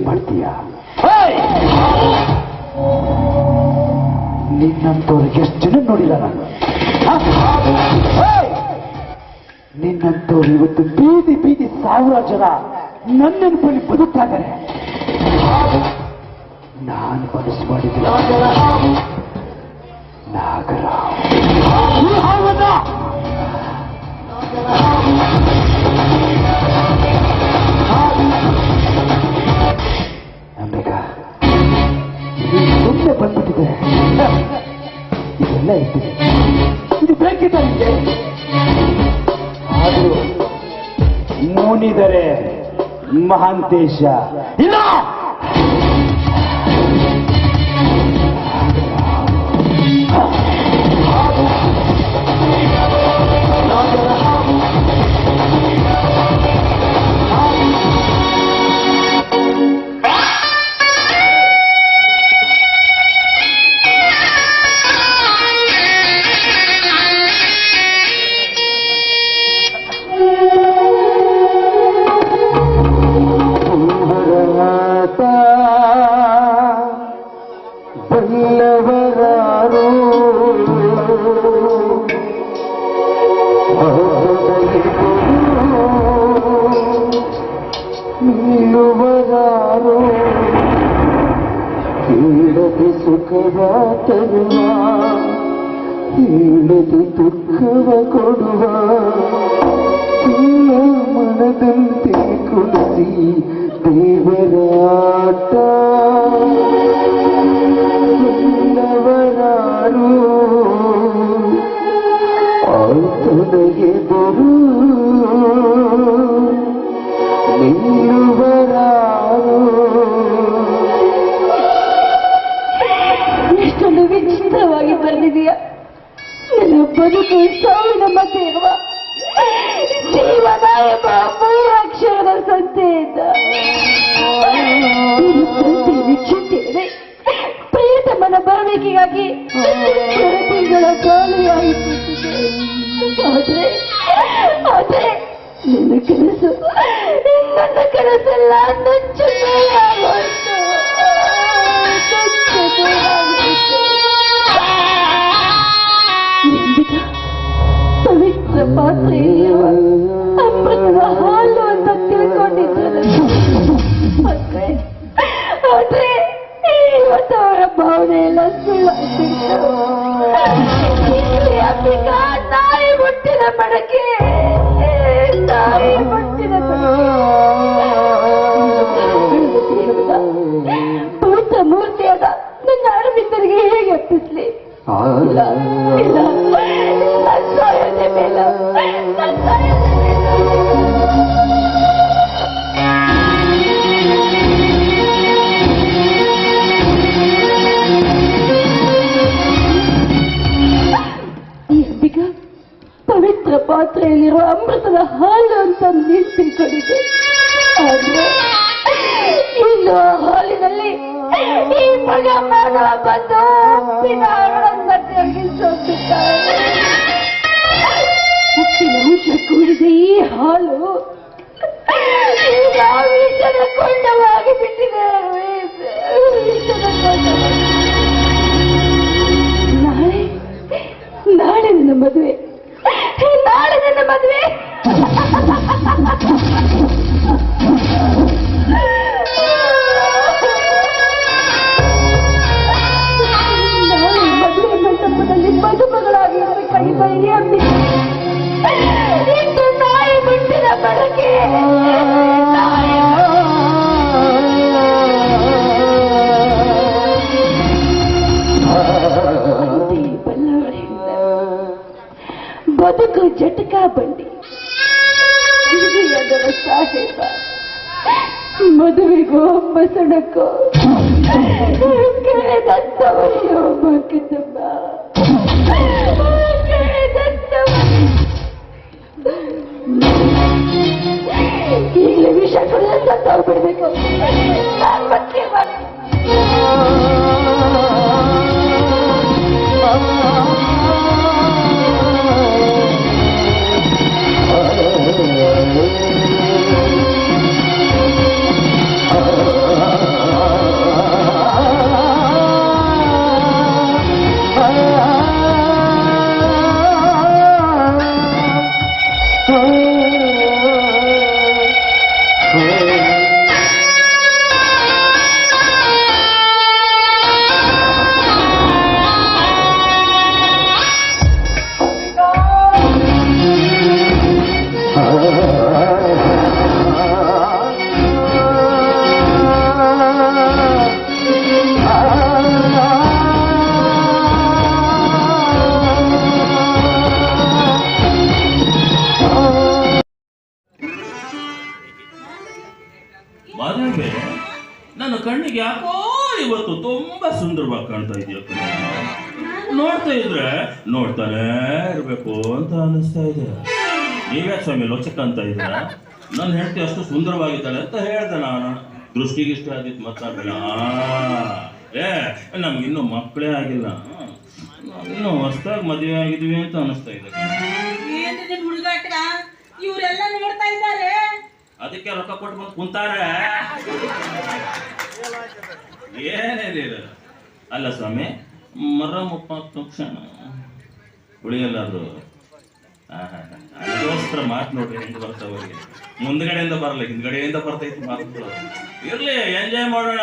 ಮಾಡ್ತೀಯ? ನಿನ್ನಂತವ್ರಿಗೆ ಎಷ್ಟು ಜನ ನೋಡಿಲ್ಲ ನಾನು. ನಿನ್ನಂತವ್ರು ಇವತ್ತು ಬೀದಿ ಬೀದಿ ಸಾವಿರ ಜನ ನನ್ನ ನೆನಪಲ್ಲಿ ಬದುಕ್ತಾ ಇದ್ದಾರೆ. ನಾನು ಮನಸ್ಸು ಮಾಡಿದ್ದೆ ನಾಗರಾವ್. ಅಂಬಿಕಾ, ಸುಮ್ಮನೆ ಬಂದ್ಬಿಟ್ಟಿದೆ. ಇದೆಲ್ಲ ಇಟ್ಟಿದೆ, ಇದು ಬೇಕಿದೆ ನಿಮಗೆ. ಆದರೂ ಮೂನಿದರೆ ಮಹಾಂತೇಶ ಇಲ್ಲ. ಸುಖವ ತರುವ ಹೇಳದು ದುಃಖವ ಕೊಡುವ ಮನದಂತೆ ಕುಡಿಸಿ ದೇವರಾಟ ಎಲ್ಲವರಾರು ಆತನಿಗೆ ಬರು ನಿಲ್ಲುವರಾರು. ಎಷ್ಟೊಂದು ವಿಚಿತ್ರವಾಗಿ ಬರೆದಿದೆಯಾ. ನನ್ನ ಬದುಕು ಸಾವಿನ ಮಧ್ಯೆ ಇರುವ ಜೀವನ ಎಂಬ ಮೂರಕ್ಷರದ ಸಂತೆಯಿಂದ ವೀಕ್ಷಿಸಿದರೆ ಪ್ರಿಯತಮನ ಬರಬೇಕಿಗಾಗಿ ತಿಂಗಳ ಖಾಲಿಯಾಗಿರುತ್ತದೆ. ಆದ್ರೆ ನನ್ನ ಕನಸೆಲ್ಲ ಪವಿತ್ರ ಪಾತ್ರೆಯಲ್ಲಿರುವ ಅಮೃತದ ಹಾಲು ಅಂತ ತಿಳ್ಕೊಂಡಿದ್ದಾರೆ. ಆದ್ರೆ ಇವತ್ತು ಅವರ ಭಾವನೆ ಎಲ್ಲ ಸುಳ್ಳಾಗ್ತಿತ್ತು. ನಾಯಿ ಮುಟ್ಟಿನ ಮಡಕೆ, ನಾಯಿ ಮುಟ್ಟಿನ ಪವಿತ್ರ ಮೂರ್ತಿಯಾದ ನನ್ನ ಅರವಿಂದರಿಗೆ ಹೇಗೆ ಅಪ್ಪಿಸ್ಲಿ? ಪವಿತ್ರ ಪಾತ್ರೆಯಲ್ಲಿರುವ ಅಮೃತದ ಹಾಲು ಅಂತ ನೀರು ತಿಳ್ಕೊಂಡಿದ್ದೆ. ಆದ್ರೆ ಇನ್ನು ಹಾಲಿನಲ್ಲಿ ಈ ಮಗ ಮಾನವ ಬಂದು ಉಪ್ಪಿನ ಅಂಶ ಕೂಡಿದ ಈ ಹಾಲು ಕೊಂಡವಾಗಿ ಬಿಟ್ಟಿದೆ. ನಾಳೆ ನನ್ನ ಮದುವೆ, ನಾಳೆ ನನ್ನ ಮದುವೆ. ಮದುವೆ ಮಂಟಪದಲ್ಲಿ ಮದುಮಗಳಾಗಿ ಕೈ ಬೈರಿ ಇಂದು ನಾಯಿ ಮುಟ್ಟಿನ ಬಳಕೆ. ಬದುಕು ಜಟಕ ಬಂಡಿ ಅದರ ಸಾಹೇಬ. ಮದುವೆಗೋ ಮಸಣಕ್ಕೋ ಕೇಳಿದಂತವಯ್ಯೋ ಮಕ್ಕಮ್ಮ, ಈಗಲೇ ವಿಷ ಕುಡಿದ ಸತ್ತೋಗ್ಬಿಡ್ಬೇಕು. ನನ್ನ ಕಣ್ಣಿಗೆ ಯಾಕೋ ಇವತ್ತು ತುಂಬಾ ಸುಂದರವಾಗಿ ಕಾಣ್ತಾ ಇದೆಯಾ ನೋಡ್ತಾ ಇದ್ರೆ ನೋಡ್ತಾನೇ ಇರ್ಬೇಕು ಅಂತ ಅನಿಸ್ತಾ ಇದೆ. ನೀವೇ ಸ್ವಾಮಿ ಲೋಚಕ ಅಂತ ಇದ್ದೀರ. ನನ್ನ ಹೆಂಡತಿ ಅಷ್ಟು ಸುಂದರವಾಗಿದ್ದಾಳೆ ಅಂತ ಹೇಳ್ದೆ ನಾನು. ದೃಷ್ಟಿಗಿಷ್ಟ ಆದಿತ್ತು ಮಾತಾಡಬೇಡ. ನಮ್ಗಿನ್ನೂ ಮಕ್ಕಳೇ ಆಗಿಲ್ಲ, ನಾವಿನ್ನೂ ಹೊಸದಾಗಿ ಮದುವೆ ಆಗಿದ್ವಿ ಅಂತ ಅನಿಸ್ತಾ ಇದೆ. ಇವರೆಲ್ಲ ನೋಡ್ತಾ ಇದ್ದಾರೆ. ಅದಕ್ಕೆ ರೊಕ್ಕ ಕೊಟ್ಟು ಬಂದು ಕುಂತಾರೆ. ಏನೇನಿಲ್ಲ ಅಲ್ಲ ಸ್ವಾಮಿ, ಮರ ಮುಪ್ಪಾದ ತಕ್ಷಣ ಉಳಿಯಲ್ಲಾದ್ರು ಅದಕ್ಕೋಸ್ಕರ ಮಾತು ನೋಡ್ರಿ ಹೆಂಗೆ ಬರ್ತಾವ. ಮುಂದ್ಗಡೆಯಿಂದ ಬರಲ್ಲ, ಹಿಂದ್ಗಡೆಯಿಂದ ಬರ್ತೈತಿ ಮಾತುಗಳು. ಇರ್ಲಿ, ಎಂಜಾಯ್ ಮಾಡೋಣ.